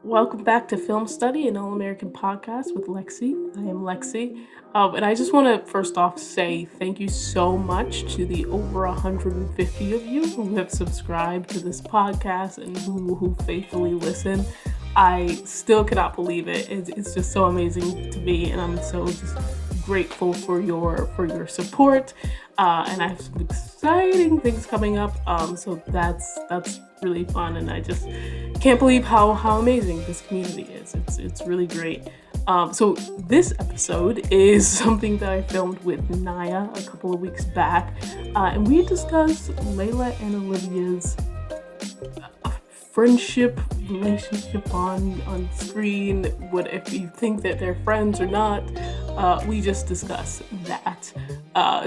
Welcome back to Film Study, an all-American podcast with Lexi. I am Lexi, and I just want to first off say thank you so much to the over 150 of you who have subscribed to this podcast and who faithfully listen. I still cannot believe it. It's just so amazing to me, and I'm so just grateful for your support. And I have some exciting things coming up. So that's really fun, and I just can't believe how amazing this community is. It's really great. So this episode is something that I filmed with Naya a couple of weeks back, and we discussed Layla and Olivia's friendship relationship on screen. What if you think that they're friends or not? We just discussed that.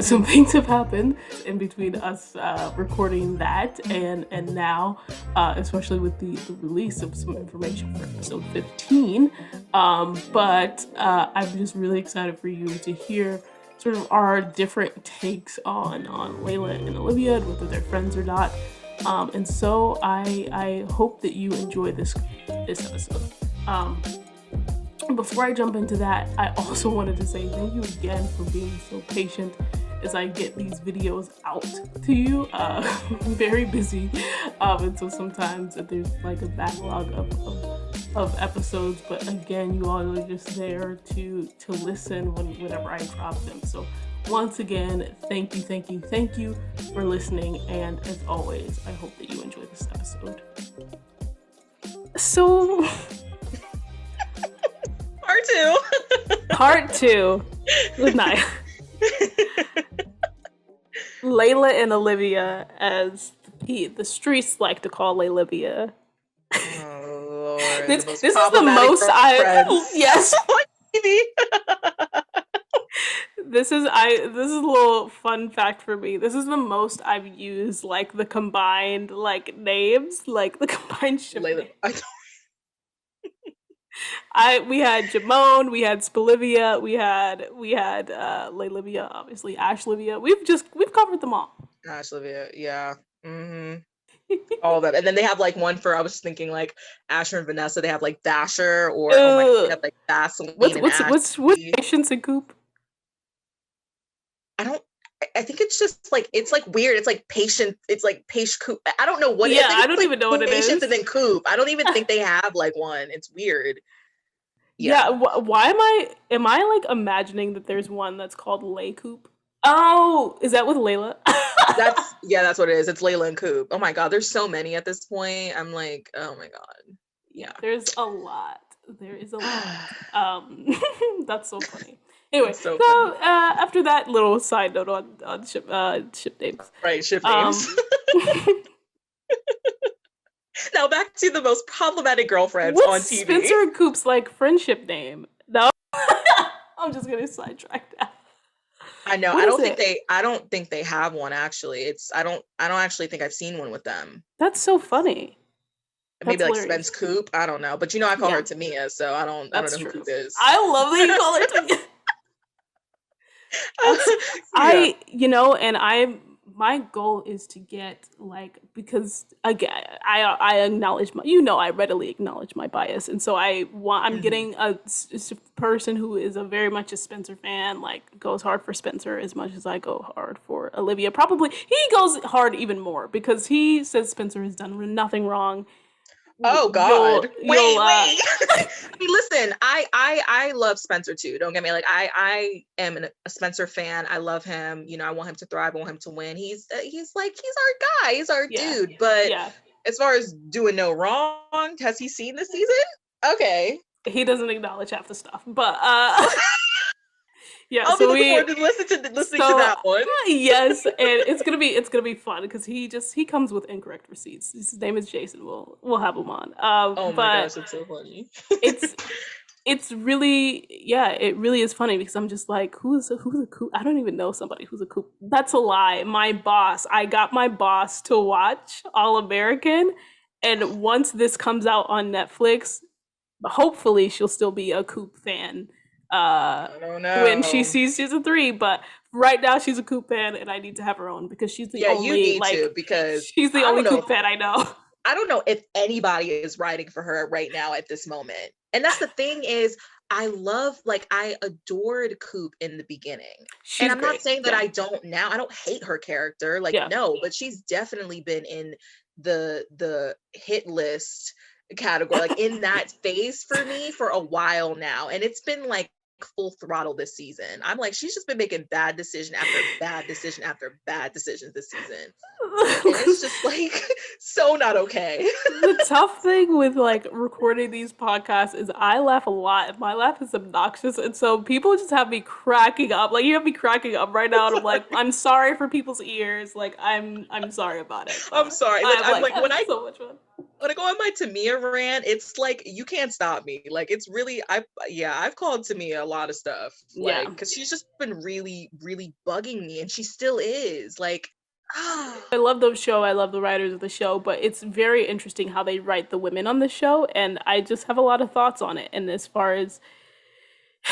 Some things have happened in between us recording that and now, especially with the release of some information for episode 15. But I'm just really excited for you to hear sort of our different takes on Layla and Olivia and whether they're friends or not. And so I hope that you enjoy this episode. Before I jump into that, I also wanted to say thank you again for being so patient as I get these videos out to you. I'm very busy, and so sometimes there's like a backlog of episodes, but again, you all are just there to listen whenever I drop them. So once again, thank you for listening, and as always, I hope that you enjoy this episode. So Part two with Naya. Layla and Olivia, as the streets like to call Laylivia. Oh Lord! This is the most yes. This is a little fun fact for me. This is the most I've used like the combined like names, like the combined ship names. We had Jamone, we had Spolivia, we had Laylivia, obviously Ashlivia. We've covered them all. Ashlivia, yeah. All of them. And then they have like one for, I was thinking like Asher and Vanessa, they have like Dasher, or oh my god, they have like Vaseline. What's Patience and Coop? I think it's just like, it's like weird. It's like patient. It's like patient Coop. I don't know what. Yeah, I don't even know what it is. Patience and then Coop. I don't even think they have like one. It's weird. Yeah. Why am I like imagining that there's one that's called Lay Coop? Oh, is that with Layla? That's what it is. It's Layla and Coop. Oh my god, there's so many at this point. I'm like, oh my god. Yeah, there's a lot. There is a lot. That's so funny. Anyway, so after that little side note on ship names. Right, ship names. Now back to the most problematic girlfriends on TV. Spencer and Coop's like friendship name? No, I'm just gonna sidetrack that. I know. I don't think they have one actually. I don't actually think I've seen one with them. That's so funny. Maybe like Spence Coop. I don't know, but I call her Tamia, so I don't know who Coop is. I love that you call her Tamia. My goal is to get like, because again, I acknowledge I readily acknowledge my bias, and so I'm getting a person who is very much a Spencer fan, like goes hard for Spencer as much as I go hard for Olivia. Probably he goes hard even more because he says Spencer has done nothing wrong. Oh God! Wait! Listen, I love Spencer too. Don't get me like I am a Spencer fan. I love him. I want him to thrive. I want him to win. He's our guy. He's our dude. But as far as doing no wrong, has he seen this season? Okay. He doesn't acknowledge half the stuff, but yeah. I'll be looking forward to listening to that one. Yes, and it's gonna be fun because he comes with incorrect receipts. His name is Jason. We'll have him on. Oh my gosh, it's so funny. It's really, it really is funny because I'm just like, who's a Coop? I don't even know somebody who's a Coop. That's a lie. I got my boss to watch All American, and once this comes out on Netflix, hopefully she'll still be a Coop fan. I don't know. When she sees season 3, but right now she's a Coop fan, and I need to have her on because she's the only because she's the only Coop fan I know. I don't know if anybody is riding for her right now at this moment. And that's the thing is, I adored Coop in the beginning. And She's I'm not great. saying that Yeah. I don't now. I don't hate her character, like Yeah. no, but she's definitely been in the hit list category, like in that phase for me for a while now. And it's been like full throttle this season. I'm like, she's just been making bad decision after bad decision after bad decisions this season. And it's just like so not okay. The tough thing with like recording these podcasts is I laugh a lot and my laugh is obnoxious, and so people just have me cracking up. Like you have me cracking up right now, and I'm like, I'm sorry for people's ears. Like I'm sorry about it, I'm but sorry. Like I'm I'm like like having so much fun. when I go on my Tamia rant, it's like you can't stop me. Like it's really I've called Tamia a lot of stuff. Like Yeah. because she's just been really, really bugging me and she still is. Like ah I love the show. I love the writers of the show, but it's very interesting how they write the women on the show, and I just have a lot of thoughts on it. And as far as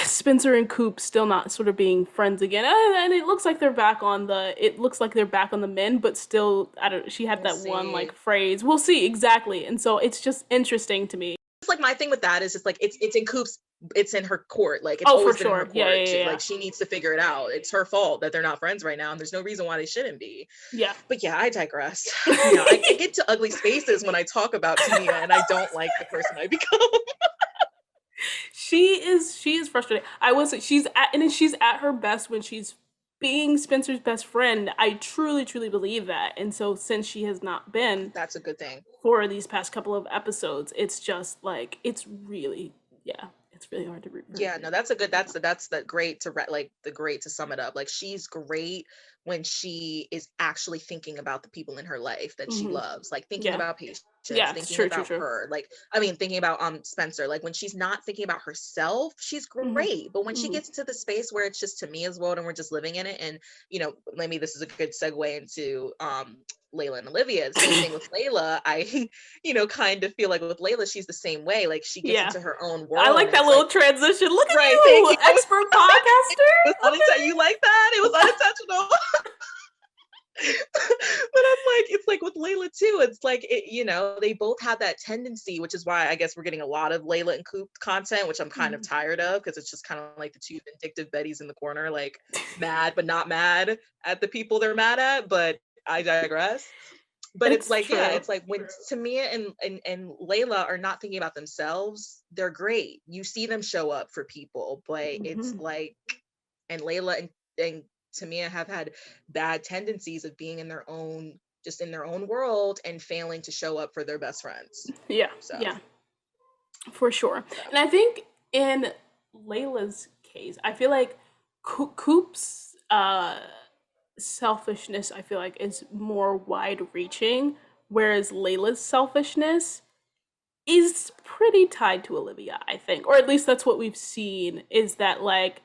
Spencer and Coop still not sort of being friends again, and it looks like they're back on the. It looks like they're back on the men, but still, I don't. She had we'll that one see. like phrase. We'll see exactly, and so it's just interesting to me. It's like my thing with that is just like it's in Coop's it's in her court. Like it's Oh, for always been in her sure. Yeah, court. yeah, She, yeah, like she needs to figure it out. It's her fault that they're not friends right now, and there's no reason why they shouldn't be. yeah. But yeah, I digress. You know, I get to ugly spaces when I talk about Tamia, and I don't like the person I become. She is frustrating. I was she's at her best when she's being Spencer's best friend. I truly believe that. And so since she has not been That's a good thing. for these past couple of episodes, it's just like it's really yeah, it's really hard to root for her. Yeah, no, that's a good. That's the great to like the great to sum it up. Like she's great when she is actually thinking about the people in her life that she Hmm. loves, like thinking Yeah, about patients, yeah, it's thinking true, about true. her. Like I mean, thinking about Spencer. Like when she's not thinking about herself, she's Hmm. great. But when she Hmm. gets to the space where it's just Tamia's world and we're just living in it, and you know, maybe this is a good segue into Layla and Olivia. The same thing with Layla. I you know kind of feel like with Layla, she's the same way. Like she gets Yeah, into her own I world, like and that it's like little transition. Look at right, thank you, you. expert podcaster. It was you like that? It was unintentional. But I'm like, it's like with Layla too. It's like you know, they both have that tendency, which is why I guess we're getting a lot of Layla and Coop content, which I'm kind of Mhm. tired of because it's just kind of like the two vindictive Bettys in the corner, like mad but not mad at the people they're mad at. But I digress. But it's It's like, yeah, true. it's like when Tamia and Layla are not thinking about themselves, they're great. You see them show up for people, but it's Hmm. like, and Layla and Tamia have had bad tendencies of being in their own, just in their own world and failing to show up for their best friends. Yeah, So, yeah, for sure. so And I think in Layla's case, I feel like Coop's selfishness, I feel like, is more wide reaching, whereas Layla's selfishness is pretty tied to Olivia, I think. Or at least that's what we've seen, is that like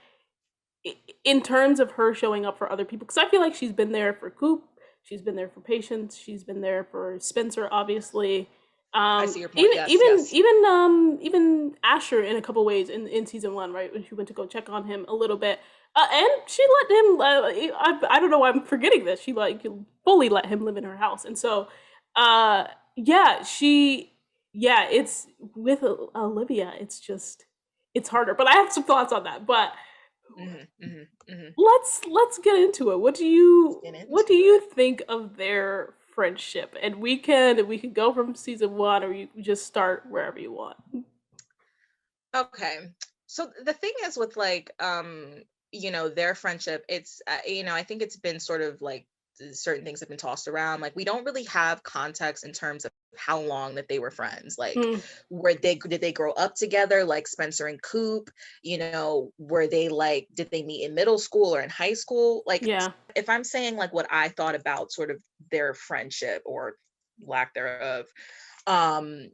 in terms of her showing up for other people, because I feel like she's been there for Coop, she's been there for Patience, she's been there for Spencer, obviously. I see your point. Yes, yes. Even Asher in a couple ways in season one, right, when she went to go check on him a little bit, and she let him. I don't know why I'm forgetting this. She like fully let him live in her house, and so, yeah, it's with Olivia. It's just it's harder, but I have some thoughts on that. But Hmm, hmm, hmm. let's get into it. Get What into do you it. think of their friendship? And we can go from season one, or you can just start wherever you want. Okay. So the thing is with like you know their friendship, it's you know I think it's been sort of like certain things have been tossed around. Like we don't really have context in terms of how long that they were friends. Like Mm, were they did they grow up together like Spencer and Coop? You know, were they like did they meet in middle school or in high school? Like yeah. if I'm saying like what I thought about sort of their friendship or lack thereof, um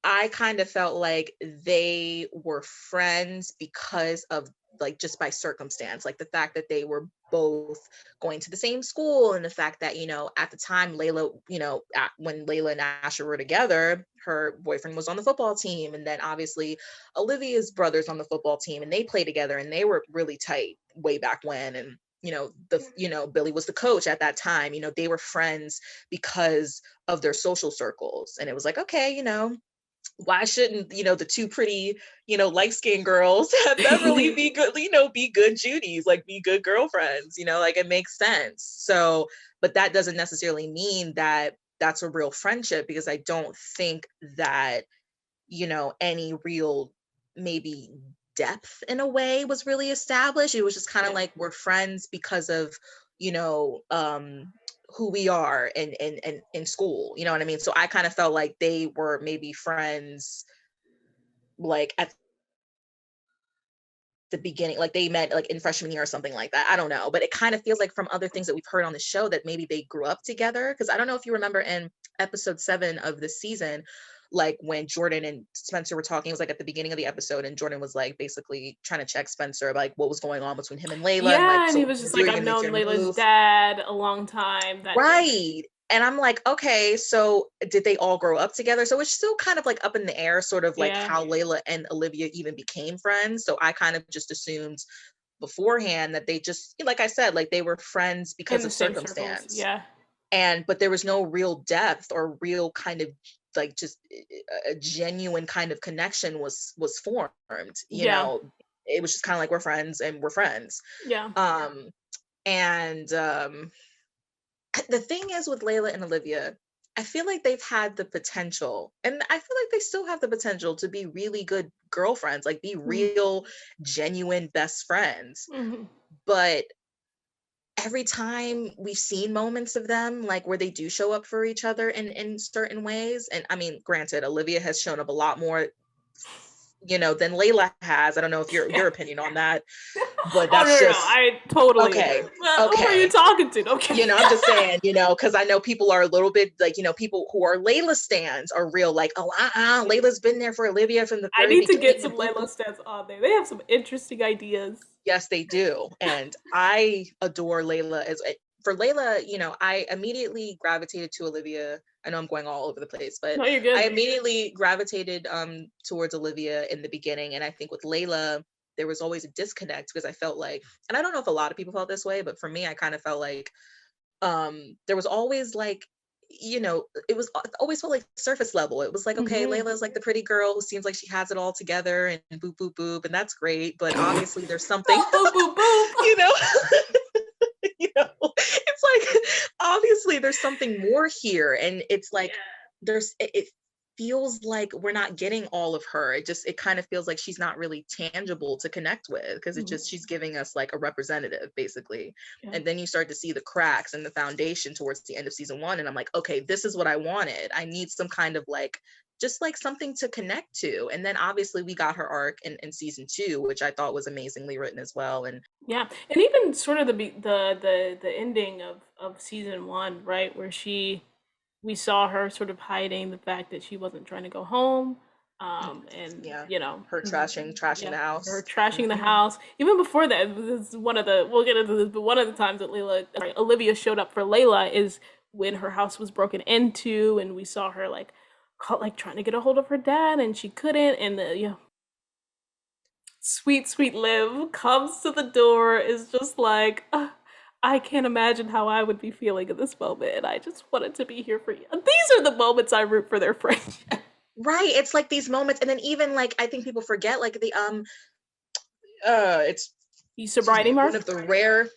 I kind of felt like they were friends because of like just by circumstance, like the fact that they were both going to the same school and the fact that, you know, at the time Layla, you know, when Layla and Asher were together, her boyfriend was on the football team. And then obviously Olivia's brother's on the football team and they play together and they were really tight way back when. And Billy was the coach at that time. They were friends because of their social circles. And it was like, okay, why shouldn't, the two pretty, light-skinned girls have Beverly be good, be good Judies, like be good girlfriends, like it makes sense. So, but that doesn't necessarily mean that that's a real friendship, because I don't think that, any real maybe depth in a way was really established. It was just kind of like we're friends because of, you know, um, who we are in school. You know what I mean? So I kind of felt like they were maybe friends like at the beginning, like they met like in freshman year or something like that. I don't know, but it kind of feels like from other things that we've heard on the show that maybe they grew up together. Because I don't know if you remember in episode 7 of the season, like when Jordan and Spencer were talking, it was like at the beginning of the episode, and Jordan was like basically trying to check Spencer like what was going on between him and Layla, and like, Yeah, and so he what was you just gonna do? like, Are you I've gonna make known your Layla's move? dad a long time. Yeah. Right. And I'm like, okay, so did they all grow up together? So it's still kind of like up in the air, sort of like Yeah. how Layla and Olivia even became friends. So I kind of just assumed beforehand that they just, like I said, like they were friends In because the of same circles. circumstance. Yeah. But there was no real depth or real kind of like just a genuine kind of connection was formed. Yeah. It was just kind of like we're friends and we're friends. Yeah. Um, and the thing is with Layla and Olivia, I feel like they've had the potential, and I feel like they still have the potential to be really good girlfriends, like be Mhm. real, genuine best friends. Mhm. But every time we've seen moments of them, like where they do show up for each other in certain ways, and I mean, granted, Olivia has shown up a lot more, than Layla has. I don't know if your Yeah. opinion on that, but Oh, that's no. just I totally agree. okay. Well, who are you Okay. talking to? Okay. I'm just saying, because I know people are a little bit like, people who are Layla stans are real like, oh, Layla's been there for Olivia from the I very need to get beginning some and boop, Layla boop. stats on there. They have some interesting ideas. Yes, they do. And I adore Layla for Layla, I immediately gravitated to Olivia. I know I'm going all over the place, but No, you're I good. immediately gravitated towards Olivia in the beginning. And I think with Layla, there was always a disconnect because I felt like, and I don't know if a lot of people felt this way, but for me, I kind of felt like there was always like, it was always felt like surface level. It was like, okay, Mhm. Layla's like the pretty girl who seems like she has it all together and boop boop boop, and that's great, but obviously there's something, Oh, boop, boop, boop. you know it's like obviously there's something more here, and it's like Yeah. it feels like we're not getting all of her. It kind of feels like she's not really tangible to connect with, because Mhm. she's giving us like a representative basically. Yeah. And then you start to see the cracks and the foundation towards the end of season 1, and I'm like, okay, this is what I wanted. I need some kind of like just like something to connect to. And then obviously we got her arc in season 2, which I thought was amazingly written as well. And Yeah, and even sort of the ending of season 1, right, where we saw her sort of hiding the fact that she wasn't trying to go home, and yeah, her trashing yeah, the her house. trashing the house. Even before that, this is one of the we'll get into this, but one of the times that Olivia showed up for Layla is when her house was broken into, and we saw her like trying to get a hold of her dad, and she couldn't, and sweet, sweet Liv comes to the door, is just like, I can't imagine how I would be feeling in this moment, and I just wanted to be here for you. These are the moments I root for their friendship. Right. It's like these moments, and then even like I think people forget like the it's You excuse sobriety me, one mark? of the rare,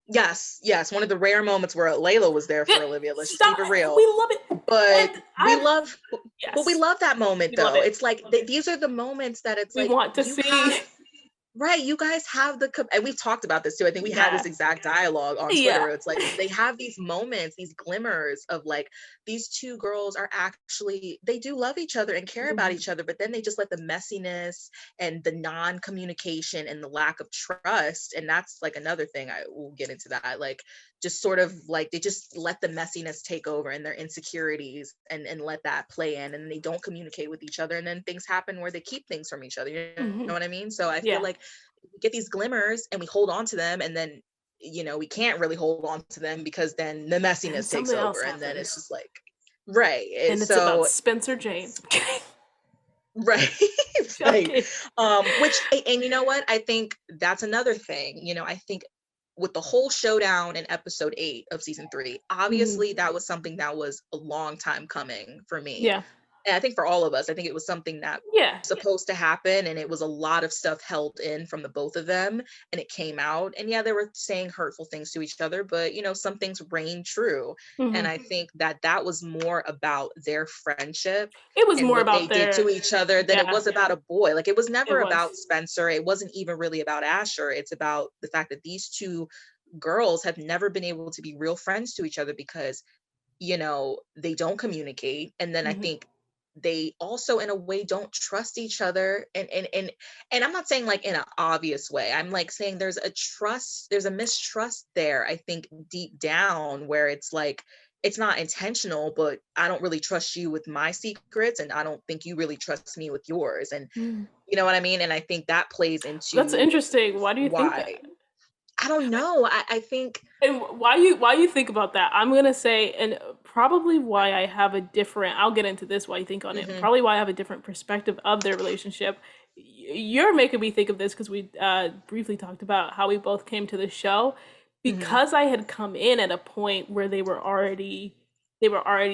yes, one of the rare moments where Layla was there Yeah, for Olivia. Let's just stop keep it it. real. We love it. But And we I've love but we yes, love that moment we love though. it. It's like these are the moments that it's We like want to you see. have. Right, you guys have and we've talked about this too. I think we had Yeah. this exact dialogue on Yeah. Twitter. It's like they have these moments, these glimmers of like these two girls are actually they do love each other and care about Mhm. each other, but then they just let the messiness and the non-communication and the lack of trust, and that's like another thing I will get into that. Like just sort of like they just let the messiness take over and their insecurities and let that play in, and they don't communicate with each other, and then things happen where they keep things from each other. You know Mhm. what I mean? So I feel Yeah. like we get these glimmers and we hold on to them, and then we can't really hold on to them because then the And messiness takes something else over, and then it's happens. just like right. And it's about So Spencer James. right. Right. Joking. Which and you know what, I think that's another thing. I think with the whole showdown in episode 8 of season 3, Mhm. obviously that was something that was a long time coming for me. Yeah. And I think for all of us, I think it was something that Yeah. was supposed to happen, and it was a lot of stuff held in from the both of them, and it came out. And yeah, they were saying hurtful things to each other, but some things rang true. And Mhm. I think that that was more about their friendship It was and more what they about did to their each other than it yeah, was about a boy. Like, it was it never was. about Spencer. It wasn't even really about Asher. It's about the fact that these two girls have never been able to be real friends to each other because they don't communicate. And then I Mhm. think they also in a way don't trust each other. And I'm not saying like in an obvious way. I'm like saying there's a mistrust there, I think, deep down, where it's like it's not intentional, but I don't really trust you with my secrets, and I don't think you really trust me with yours. And Mm. you know what I mean? And I think that plays That's into interesting. Why do you think why. that? I don't know. I think And why you think about that? I'm gonna say, and probably why I have a different. I'll get into this. Why you think on it? mhm, Probably why I have a different perspective of their relationship. You're making me think of this because we briefly talked about how we both came to the show mhm. because I had come in at a point where they were already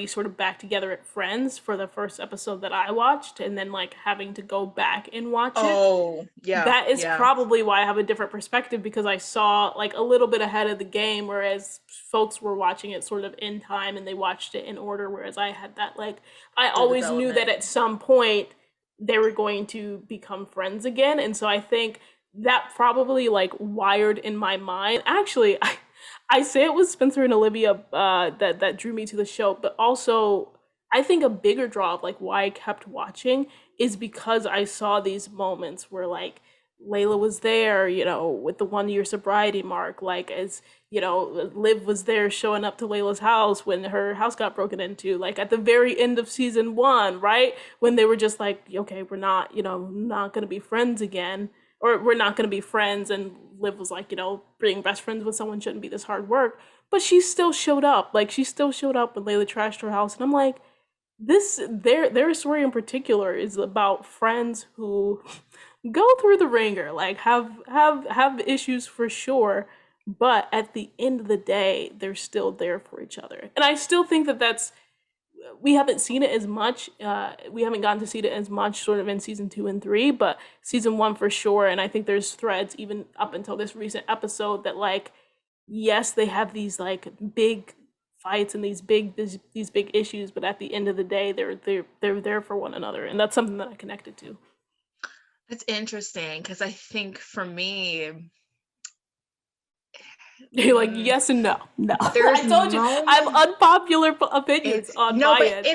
sort of back together at Friends for the first episode that I watched, and then like having to go back and watch it. Oh, yeah, That is yeah. probably why I have a different perspective because I saw like a little bit ahead of the game, whereas folks were watching it sort of in time and they watched it in order. Whereas I had that like, I The always knew that development. at some point they were going to become friends again. And so I think that probably like wired in my mind. Actually, I say it was Spencer and Olivia that drew me to the show, but also I think a bigger draw of like why I kept watching is because I saw these moments where like Layla was there, with the 1 year sobriety mark, like as Liv was there showing up to Layla's house when her house got broken into, like at the very end of season 1, right? When they were just like, okay, we're not gonna be friends again, or we're not gonna be friends, and Liv was like, being best friends with someone shouldn't be this hard work. But she still showed up. Like she still showed up when Layla trashed her house. And I'm like, their story in particular is about friends who go through the ringer, like have issues for sure, but at the end of the day they're still there for each other. And I still think that that's we haven't seen it as much, we haven't gotten to see it as much sort of in season 2 and 3, but season 1 for sure. And I think there's threads even up until this recent episode that like, yes, they have these like big fights and these big issues, but at the end of the day, they're there for one another, and that's something that I connected to. That's interesting because I think for me, You're like mm, yes and no, no. I there's told you I have moments. unpopular opinions It's on no, my but end.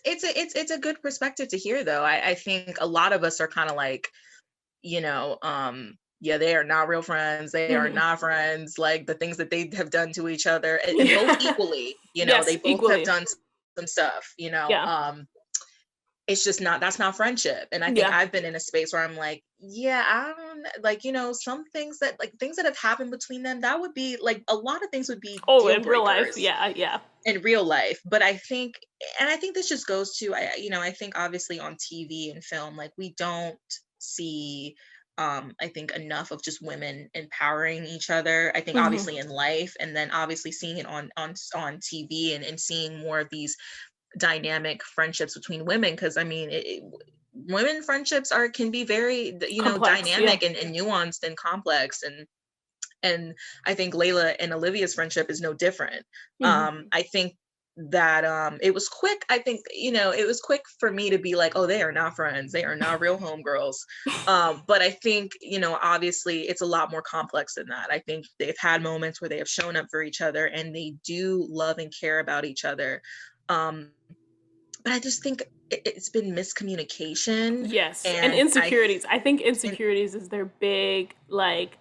it's a good perspective to hear though. I think a lot of us are kind of like, yeah, they are not real friends. They are Hmm. not friends. Like the things that they have done to each other, and both Yeah. equally, they Yes, both have equally. done some stuff. Yeah. It's just not that's not friendship. And I think Yeah. I've been in a space where I'm like, yeah, I don't like, some things that like things that have happened between them, that would be like a lot of things would be Oh, deal in real life, breakers yeah, yeah. in real life. But I think, and I think this just goes to, I think obviously on TV and film, like we don't see I think enough of just women empowering each other. I think Hmm. obviously in life, and then obviously seeing it on TV, and seeing more of these dynamic friendships between women, because I mean women friendships are can be very Complex, yeah. dynamic and nuanced and complex. And I think Layla and Olivia's friendship is no different. Hmm. I think that it was quick. I think it was quick for me to be like, oh, they are not friends, they are not real homegirls. But I think obviously it's a lot more complex than that. I think they've had moments where they have shown up for each other and they do love and care about each other. um but I just think it's been miscommunication. Yes, and And insecurities. I think and insecurities is their big like.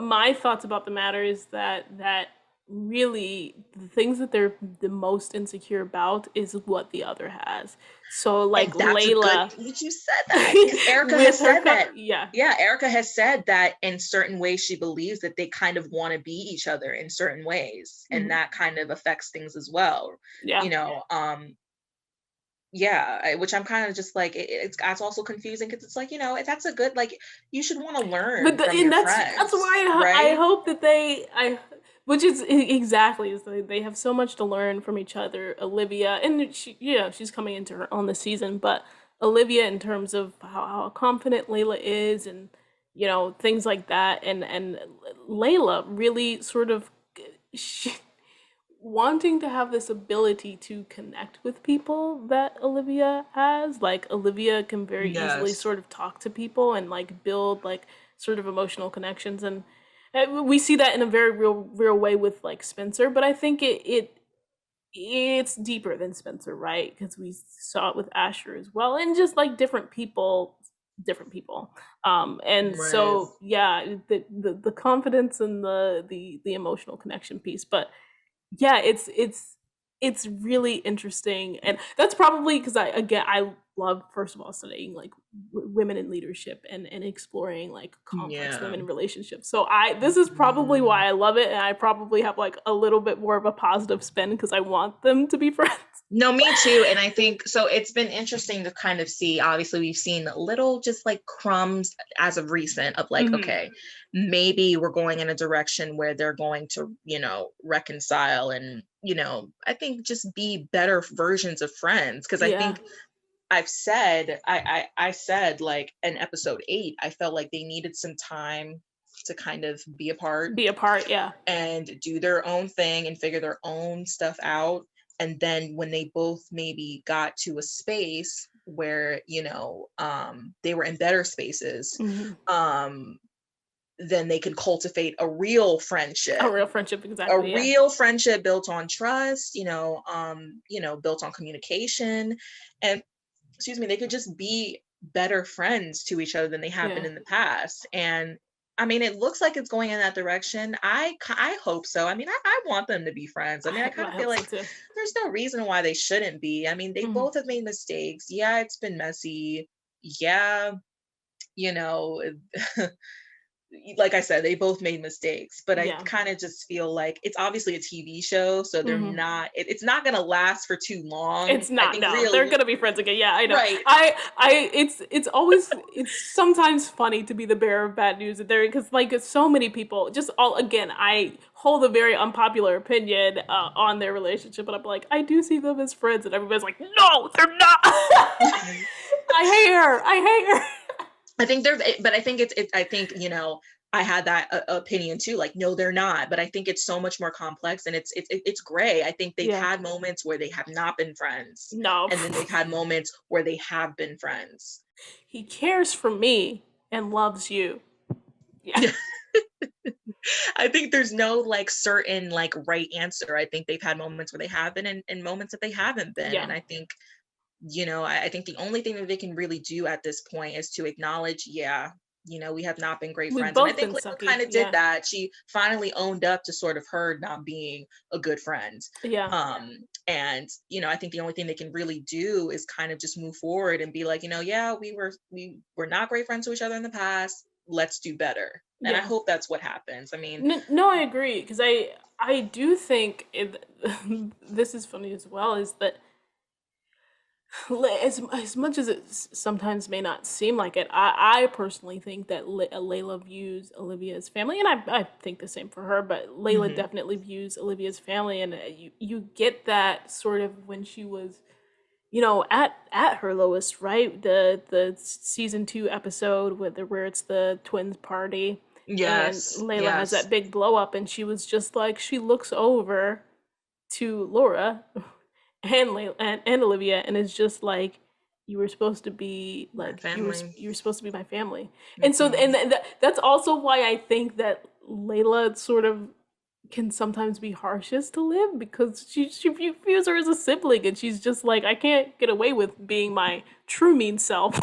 My thoughts about the matter is that really the things that they're the most insecure about is what the other has. So like And that's a good Layla that you said that, because Erica with has her, said that. yeah. Yeah, Erica has said that in certain ways she believes that they kind of want to be each other in certain ways, and Mhm. that kind of affects things as well. Yeah. You know, yeah, which I'm kind of just like it's also confusing because it's like, that's a good, like, you should want to learn But from and your that's friends, why I right? hope that which is exactly is they have so much to learn from each other. Olivia, and she's coming into her own this season, but Olivia in terms of how confident Layla is, and things like that, and Layla really sort of she, wanting to have this ability to connect with people that Olivia has. Like Olivia can very easily Yes. sort of talk to people and like build like sort of emotional connections, and we see that in a very real way with like Spencer. But I think it's deeper than Spencer, right? Because we saw it with Asher as well, and just like different people. And Right. so yeah, the confidence and the emotional connection piece, but yeah, it's really interesting, and that's probably because I love, first of all, studying like women in leadership, and exploring like complex Yeah. women relationships. So I this is probably Mhm. why I love it, and I probably have like a little bit more of a positive spin because I want them to be friends. No, me too. And I think so. It's been interesting to kind of see. Obviously, we've seen little just like crumbs as of recent of like, Hmm. okay, maybe we're going in a direction where they're going to, reconcile and, I think just be better versions of friends. Cause I Yeah, think I've said, I said like in episode 8, I felt like they needed some time to kind of be apart be a part. Yeah, and do their own thing and figure their own stuff out. And then when they both maybe got to a space where, they were in better spaces, hmm, um, then they could cultivate a real a friendship, real friendship, exactly. Yeah, built on trust, built on communication. And excuse me, they could just be better friends to each other than they have been yeah. in the past. And I mean, it looks like it's going in that direction. I hope so. I mean, I want them to be friends. I mean, I kind I of feel hope so like too. there's no reason why they shouldn't be. I mean, they Hmm. both have made mistakes. Yeah, it's been messy. Yeah, you know, like I said, they both made mistakes, but I Yeah. kind of just feel like it's obviously a TV show, so they're Hmm. not, it's not going to last for too long. It's I not. think No, they're real, gonna be friends again. Yeah, I know. right. It's always it's sometimes funny to be the bearer of bad news there, because like so many people just all again. I hold a very unpopular opinion on their relationship, but I'm like, I do see them as friends, and everybody's like, no, they're not. I hate her. I hate her. I think there's, but I think I think, I had that opinion too. Like, no, they're not. But I think it's so much more complex, and it's gray. I think they've Yeah. had moments where they have not been friends, No. and then they've had moments where they have been friends. He cares for me and loves you. Yeah. I think there's no like certain like right answer. I think they've had moments where they have been, and moments that they haven't been. Yeah. And I think, I think the only thing that they can really do at this point is to acknowledge, yeah, we have not been great We've friends. And I both think been Layla sucky. kind of did Yeah. that. She finally owned up to sort of her not being a good friend. Yeah. And I think the only thing they can really do is kind of just move forward and be like, yeah, we were not great friends to each other in the past. Let's do better. And I Yeah. hope that's what happens. I mean, No, I agree, because I do think this is funny as well. Is that as much as it sometimes may not seem like it, I personally think that Layla views Olivia's family, and I think the same for her. But Layla mhm, definitely views Olivia's family, and you get that sort of when she was at her lowest, right? The season 2 episode where it's the twins party, and yes, Layla has yes, that big blow up, and she was just like, she looks over to Laura and and Olivia, and it's just like, you were supposed to be my like family. you were supposed to be my family. And so Mhm. that's also why I think that Layla sort of can sometimes be harshest to Liv, because she views her as a sibling, and she's just like, I can't get away with being my true mean self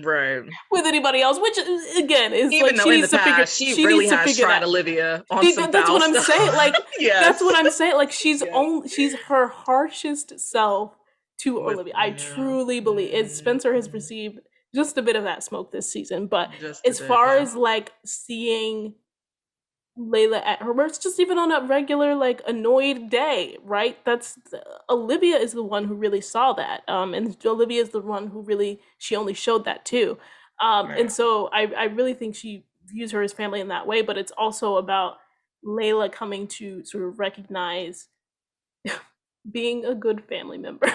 Right. with anybody else, which again is Even like, though in the past, she she really needs to has figure tried that. Olivia on See, some that's foul what I'm stuff. saying. Like, that's Yes. what I'm saying. Like, Yes. she's her harshest self to With Olivia. I yeah. truly believe it. Spencer has Mhm. received just a bit of that smoke this season, but Just a as bit, far yeah. as like seeing Layla at her worst, just even on a regular like annoyed day, right? Olivia is the one who really saw that, and Olivia is the one who really she only showed that too, and Right. so I really think she views her as family in that way, but it's also about Layla coming to sort of recognize being a good family member.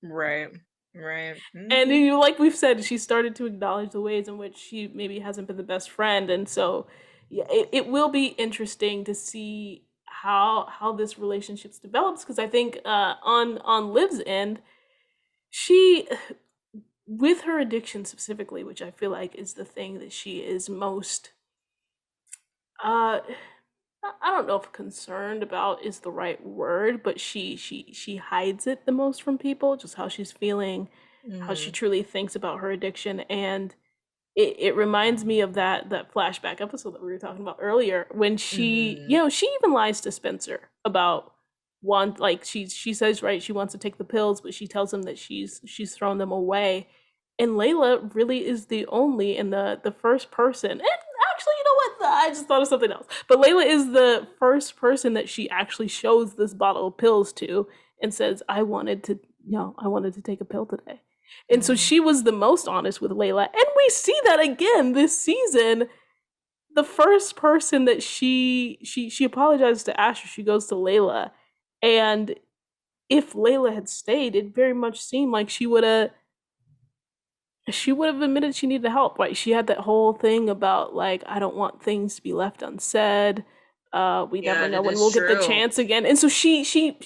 Right. Right. And Hmm. like we've said, she started to acknowledge the ways in which she maybe hasn't been the best friend, and so yeah, it will be interesting to see how this relationship develops, because I think on Liv's end, she with her addiction specifically, which I feel like is the thing that she is most uh I don't know if concerned about is the right word, but she hides it the most from people, just how she's feeling, how she Hmm. truly thinks about her addiction. And it reminds me of that flashback episode that we were talking about earlier, when she, Hmm. she even lies to Spencer about one, like she says, right, she wants to take the pills, but she tells him that she's thrown them away. And Layla really is the only and the first person. And actually, you know what? I just thought of something else. But Layla is the first person that she actually shows this bottle of pills to and says, I wanted to take a pill today. And so Hmm. she was the most honest with Layla. And we see that again this season. The first person that she apologizes to Asher, she goes to Layla. And if Layla had stayed, it very much seemed like she would have admitted she needed help. Right? She had that whole thing about like, I don't want things to be left unsaid. We never Yeah, know that when is we'll get the true. chance again. And so she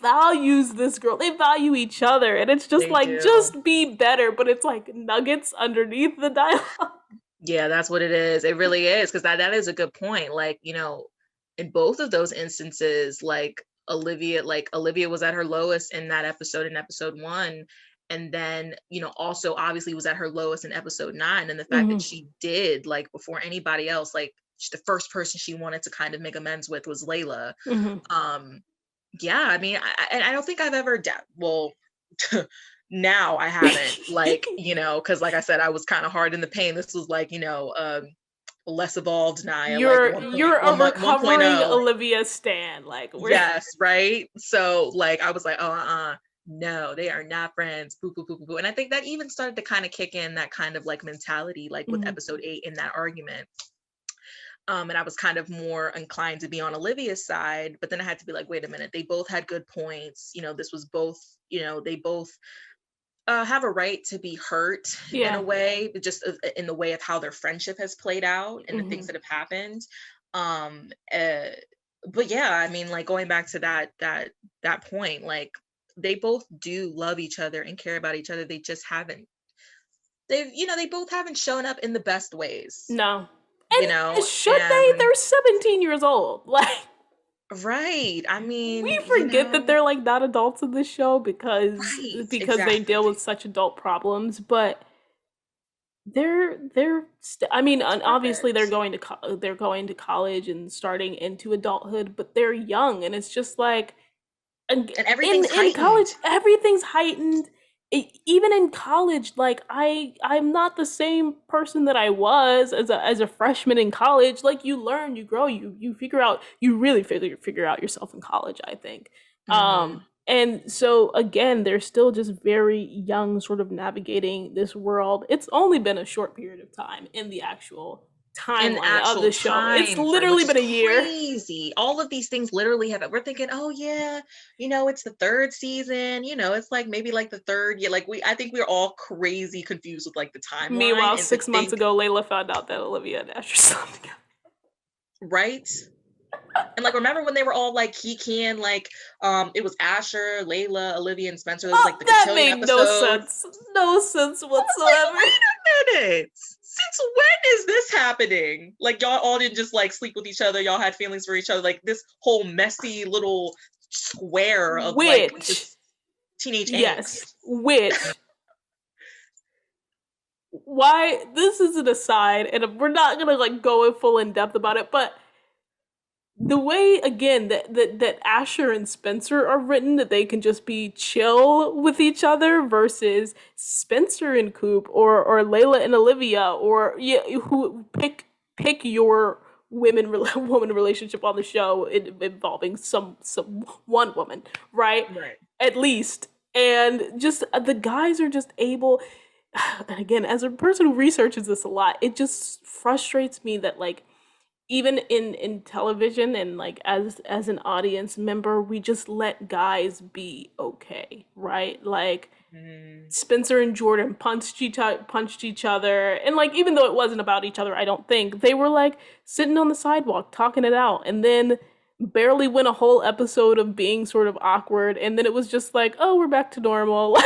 values this girl. They value each other, and it's just They like, do. just be better. But it's like nuggets underneath the dialogue. Yeah, that's what it is. It really is, because that is a good point. Like, in both of those instances, like Olivia was at her lowest in that episode, in episode 1, and then, also obviously was at her lowest in episode 9, and the fact that Mm-hmm. she did, like, before anybody else, like, the first person she wanted to kind of make amends with was Layla. Mm-hmm. Um, yeah, I mean, and I don't think I've ever well, now I haven't, like, because like I said, I was kind of hard in the pain. This was like, less evolved Naya, like You're a 1.0. recovering Olivia stan. Like we're Yes, right. So like I was like, oh, no, they are not friends. Boo, boo, boo, boo, boo. And I think that even started to kind of kick in that kind of like mentality, like with Mhm. episode 8 in that argument. And I was kind of more inclined to be on Olivia's side, but then I had to be like, wait a minute, they both had good points. This was both, they both have a right to be hurt in a Yeah. way, but just in the way of how their friendship has played out and the things Mhm. that have happened. Um, uh, but yeah, I mean, like going back to that point, like they both do love each other and care about each other. They just haven't. They both haven't shown up in the best ways. No. You And know, should they? and They're 17 years old. Like right. I we mean, forget that they're like not adults in this show because right, they exactly. deal with such adult problems, but I mean, It's obviously perfect. they're going to college and starting into adulthood, but they're young, and it's just like, and And in everything's college heightened. everything's heightened. Even in college, like I'm not the same person that I was as a freshman in college. Like you learn, you grow, you figure out, you really figure out yourself in college, I think. Hmm. And so again, they're still just very young, sort of navigating this world. It's only been a short period of time in the actual In timeline of actual the show. It's time frame, which literally is been a year. crazy. All of these things literally have, we're thinking, oh yeah, it's the third season, it's like maybe like the third year. Like I think we're all crazy confused with like the timeline Meanwhile, and to 6 months think, ago, Layla found out that Olivia and Asher slept together. right? And like remember when they were all like kikiing, like it was Asher, Layla, Olivia, and Spencer. It was like the That cotillion made no episode. sense. No sense I was like, whatsoever. wait a minute. Since when is this happening? Like y'all all didn't just like sleep with each other. Y'all had feelings for each other. Like this whole messy little square of like Which, just teenage yes, angst. which, why, this is an aside, and we're not gonna like go in full in depth about it, but the way again that Asher and Spencer are written, that they can just be chill with each other, versus Spencer and Coop, or Layla and Olivia, or yeah, who pick your woman relationship on the show involving some one woman, right? Right. At least. And just the guys are just able, and again, as a person who researches this a lot, it just frustrates me that like even in television and like as an audience member, we just let guys be okay, right? Like Mm, Spencer and Jordan punched each other, and like even though it wasn't about each other, I don't think they were like sitting on the sidewalk talking it out, and then barely went a whole episode of being sort of awkward, and then it was just like, oh, we're back to normal, like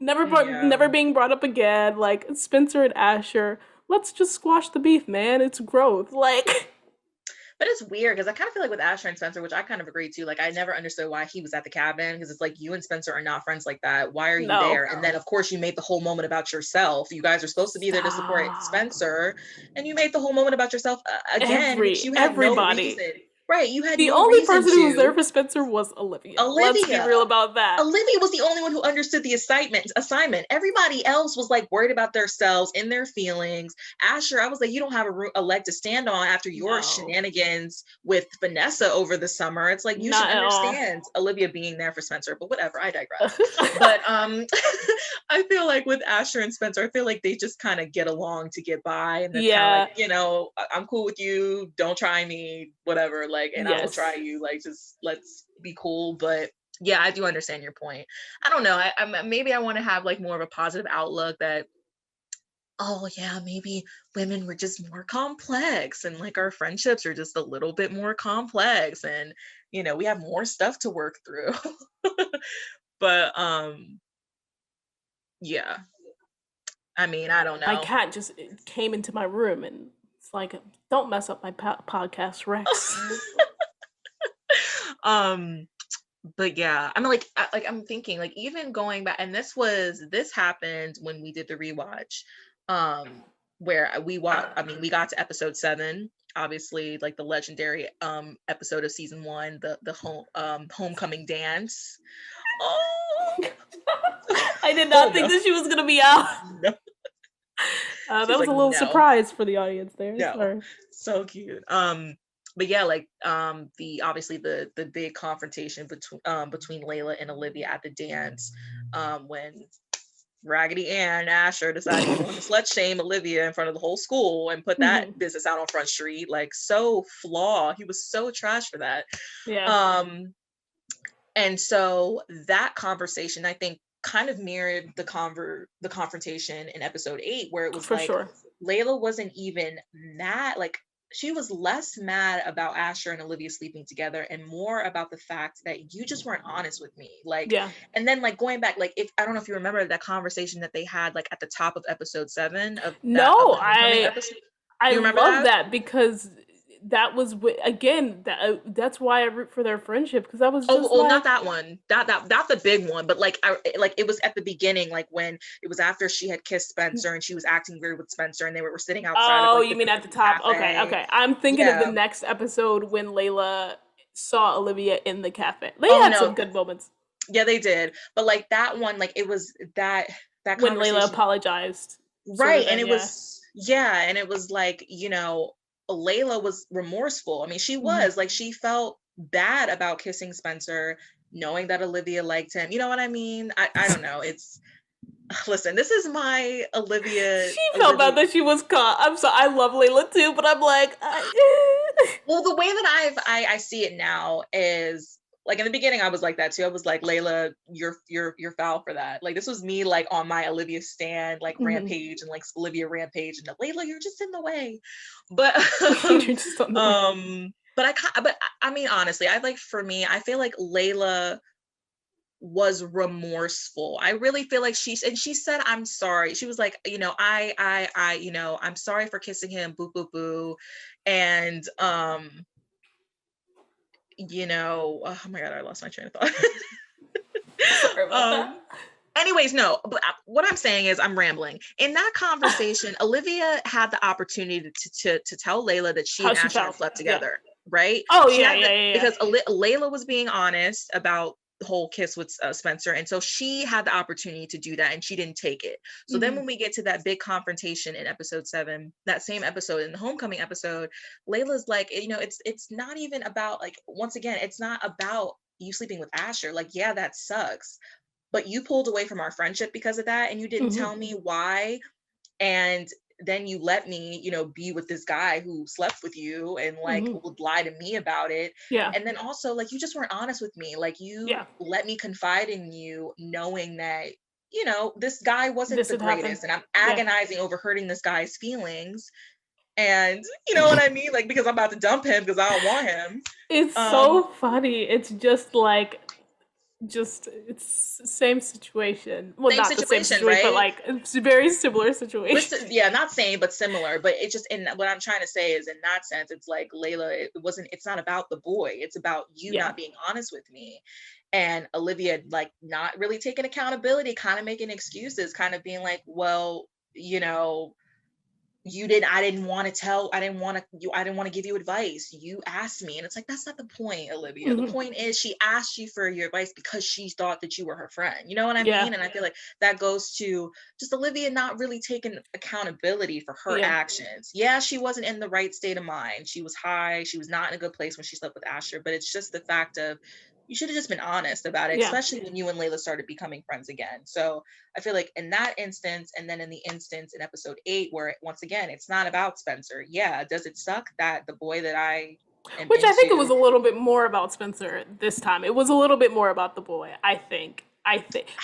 yeah. never being brought up again. Like Spencer and Asher, let's just squash the beef, man. It's growth, like. But it's weird because I kind of feel like with Asher and Spencer, which I kind of agree to, like I never understood why he was at the cabin, because it's like you and Spencer are not friends like that. Why are you No. there? And then of course you made the whole moment about yourself. You guys are supposed to be there to support Stop. Spencer, and you made the whole moment about yourself again, which you had no Everybody. reason. Right, you had The no only reason person who was there to. for Spencer was Olivia. Let's be Olivia. real about that. Olivia was the only one who understood the assignment. Everybody else was like worried about themselves and their feelings. Asher, I was like, you don't have a leg to stand on after your No. shenanigans with Vanessa over the summer. It's like, you Not should at all. understand Olivia being there for Spencer, but whatever, I digress. But I feel like with Asher and Spencer, I feel like they just kind of get along to get by, and that's kind of like, you know, I'm cool with you, don't try me, whatever, like, and I won't try you, like, just let's be cool. But yeah, I do understand your point. I don't know, I maybe I want to have like more of a positive outlook that, oh yeah, maybe women were just more complex, and like our friendships are just a little bit more complex, and you know, we have more stuff to work through. But yeah, I mean, I don't My know. cat just came into my room and it's like, don't mess up my podcast, Rex. um but yeah, I mean, like I'm thinking like even going back, and this happened when we did the rewatch, where we got to episode 7, obviously, like the legendary episode of season 1, the homecoming dance. Oh, I did not oh think no, that she was gonna be out. no. That She's was like, a little no, surprise for the audience there. no, Sorry. so cute. But yeah, like the obviously the big confrontation between Layla and Olivia at the dance, when Raggedy Ann and Asher decided he wanted to slut shame Olivia in front of the whole school and put that business out on Front Street. Like, so flawed. He was so trash for that. Yeah. And so that conversation, I think, kind of mirrored the confrontation in episode 8, where it was For like sure. Layla wasn't even mad. Like, she was less mad about Asher and Olivia sleeping together and more about the fact that you just weren't honest with me. Like, Yeah. and then like going back, like, if I don't know if you remember that conversation that they had like at the top of episode 7 of the No, homecoming episode. I Do you remember love that? that because that was again that's why I root for their friendship, because I was just Oh, like, not that one. Not the big one, but like like it was at the beginning, like when it was after she had kissed Spencer and she was acting weird with Spencer, and they were sitting outside of oh, like you the mean at the top? Okay, cafe. okay. I'm thinking of the Yeah. next episode when Layla saw Olivia in the cafe. They Oh had some no. good moments Yeah, they did. But like that one, like it was that when Layla conversation. apologized, sort of Right. And thing. it Yeah. was, yeah, and it was like, you know, Layla was remorseful. I mean, she Mhm. was like, she felt bad about kissing Spencer, knowing that Olivia liked him. You know what I mean? I don't know. It's listen, this is my She felt bad that she was caught. I'm sorry. I love Layla too, but I'm like, Well, the way that I see it now is like in the beginning I was like that too. I was like, Layla, you're foul for that. Like this was me like on my Olivia stan like Mhm. rampage and like Olivia rampage and Layla, you're just in the way. But You're just on the way. but I mean honestly, I like for me, I feel like Layla was remorseful. I really feel like she said, I'm sorry. She was like, you know, you know, I'm sorry for kissing him, boo, boo, boo. And, you know, oh my God, I lost my train of thought. Sorry about that. Anyways, no, but what I'm saying is I'm rambling. In that conversation, Olivia had the opportunity to tell Layla that she How and she Asher had felt. slept Yeah. together, right? Oh She yeah, had yeah, yeah, yeah. because Layla was being honest about whole kiss with Spencer. And so she had the opportunity to do that and she didn't take it. So then when we get to that big confrontation in episode 7, that same episode, in the homecoming episode, Layla's like, it's not even about, like, once again, it's not about you sleeping with Asher. Like, yeah, that sucks. But you pulled away from our friendship because of that and you didn't tell me why. And then you let me, be with this guy who slept with you and like would lie to me about it. Yeah. And then also, like, you just weren't honest with me. Like, you let me confide in you knowing that, this guy wasn't the greatest. And I'm agonizing over hurting this guy's feelings. And you know what I mean? Like, because I'm about to dump him because I don't want him. It's so funny. It's just like, it's same situation. Well, not the same situation, right? But like it's a very similar situation. Yeah, not same, but similar. But it's just, in what I'm trying to say is, in that sense, it's like, Layla, it's not about the boy. It's about you not being honest with me. And Olivia, like, not really taking accountability, kind of making excuses, kind of being like, well, I didn't want to give you advice. You asked me. And it's like, that's not the point, Olivia. The point is, she asked you for your advice because she thought that you were her friend. You know what I mean? And I feel like that goes to just Olivia not really taking accountability for her actions. Yeah, she wasn't in the right state of mind. She was high. She was not in a good place when she slept with Asher. But it's just the fact of, you should have just been honest about it, especially when you and Layla started becoming friends again. So I feel like in that instance, and then in the instance in episode 8, where once again, it's not about Spencer. Yeah, does it suck that the boy that I am Which I think it was a little bit more about Spencer this time. It was a little bit more about the boy, I think.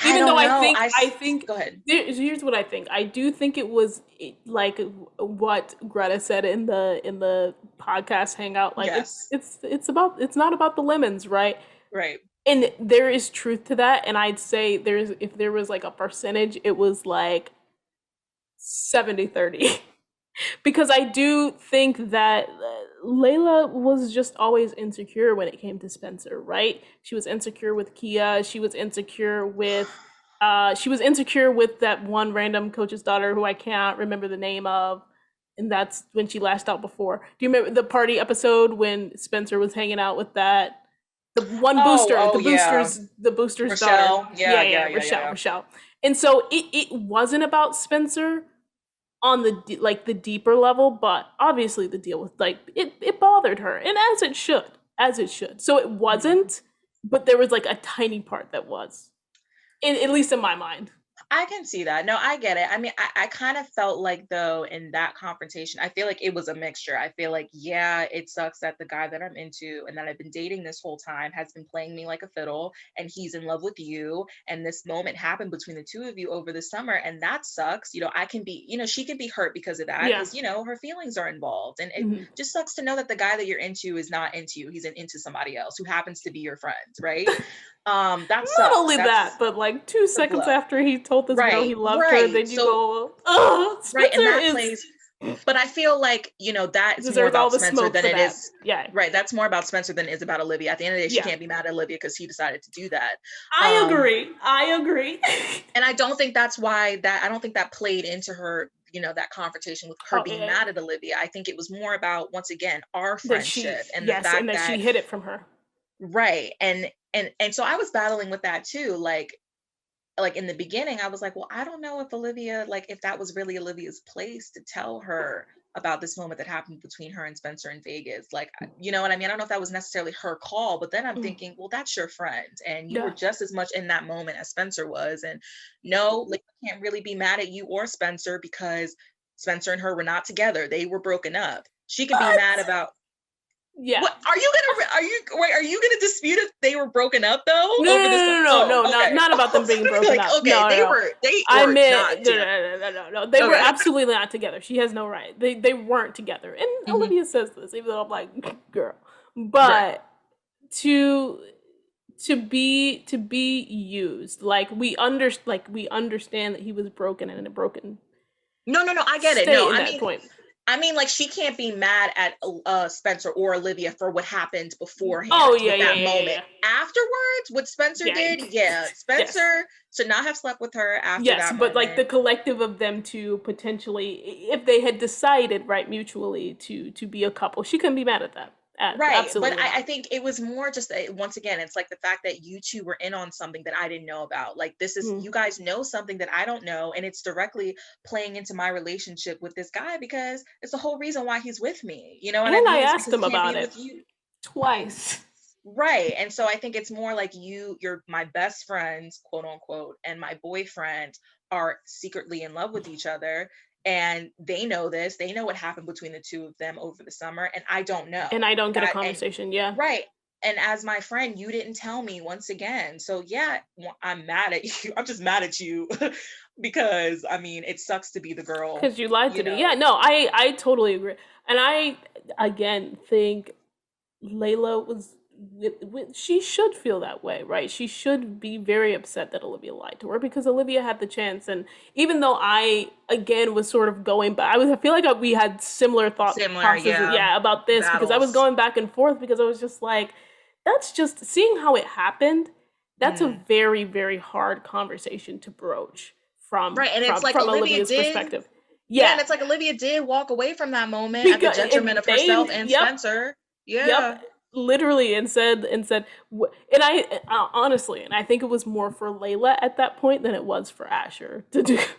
Even though I think go ahead. Here's what I think. I do think it was like what Greta said in the podcast hangout. Like, it's not about the lemons, right? Right. And there is truth to that. And I'd say if there was like a percentage, it was like 70-30. Because I do think that Layla was just always insecure when it came to Spencer, right? She was insecure with Kia. She was insecure with that one random coach's daughter who I can't remember the name of. And that's when she lashed out before. Do you remember the party episode when Spencer was hanging out with the one booster, the booster's Rochelle. daughter? Rochelle. And so it wasn't about Spencer on the deeper level, but obviously the deal with, like, it bothered her, and as it should. So it wasn't, but there was like a tiny part that was, at least in my mind. I can see that. No, I get it. I mean, I kind of felt like, though, in that confrontation, I feel like it was a mixture. I feel like, yeah, it sucks that the guy that I'm into and that I've been dating this whole time has been playing me like a fiddle, and he's in love with you. And this moment happened between the two of you over the summer, and that sucks. I can be, she can be hurt because of that, because, her feelings are involved. And it just sucks to know that the guy that you're into is not into you. He's into somebody else who happens to be your friend, right? That sucks. Not only that, but like 2 seconds after he told this girl he loved her, then you go, oh, right, and that plays. But I feel like, that's more about Spencer than it is. Yeah. Right. That's more about Spencer than it is about Olivia. At the end of the day, she can't be mad at Olivia because he decided to do that. I agree. And I don't think that's why I don't think that played into her, that confrontation with her being mad at Olivia. I think it was more about, once again, our friendship and the fact that she hid it from her. Right. And so I was battling with that too. Like in the beginning, I was like, well, I don't know if Olivia, like, if that was really Olivia's place to tell her about this moment that happened between her and Spencer in Vegas. Like, you know what I mean? I don't know if that was necessarily her call, but then I'm thinking, well, that's your friend. And you were just as much in that moment as Spencer was. And no, like, I can't really be mad at you or Spencer because Spencer and her were not together. They were broken up. She can be mad about. Yeah. What, are you gonna dispute if they were broken up though? No, not about them being broken up. Okay, no, they no. were. No. They were absolutely not together. She has no right. They weren't together. And Olivia says this, even though I'm like, girl. But to be used, like we understand that he was broken and in a broken. No, I get it. No, I mean. Point. I mean, like, she can't be mad at Spencer or Olivia for what happened beforehand. Moment. Yeah. Afterwards, what Spencer did, Spencer should not have slept with her after that moment. But like the collective of them two potentially, if they had decided mutually to be a couple, she couldn't be mad at that Right. But Absolutely I not. think it was more just once again, it's like the fact that you two were in on something that I didn't know about. Like, this is, Mm. you guys know something that I don't know, and it's directly playing into my relationship with this guy, because it's the whole reason why he's with me. You know what And I I mean? It's asked because he him can't about be it with you. twice. Right. And so I think it's more like you're my best friends, quote unquote, and my boyfriend are secretly in love with each other. And they know this. They know what happened between the two of them over the summer. And I don't And know I don't get a that. And conversation. Yeah. right. And as my friend, you didn't tell me once again. So yeah, I'm mad at you. I'm just mad at you because I mean, it sucks to be the girl, Because you lied you to me. Yeah, know. no, I totally agree. And I, again, think Layla was she should feel that way, right? She should be very upset that Olivia lied to her because Olivia had the chance. And even though I again was sort of going back, I feel like we had similar thought Similar, processes, yeah. yeah, about this because I was Battles. going back and forth because I was just like, that's just seeing how it happened. That's a Mm. very very hard conversation to broach from Right. And it's like Olivia Olivia's did. perspective. Yeah, and Yeah, it's like Olivia did walk away from that moment at the because detriment and of herself they, and yep, Spencer. yep, Yeah. literally, and said, and I honestly, and I think it was more for Layla at that point than it was for Asher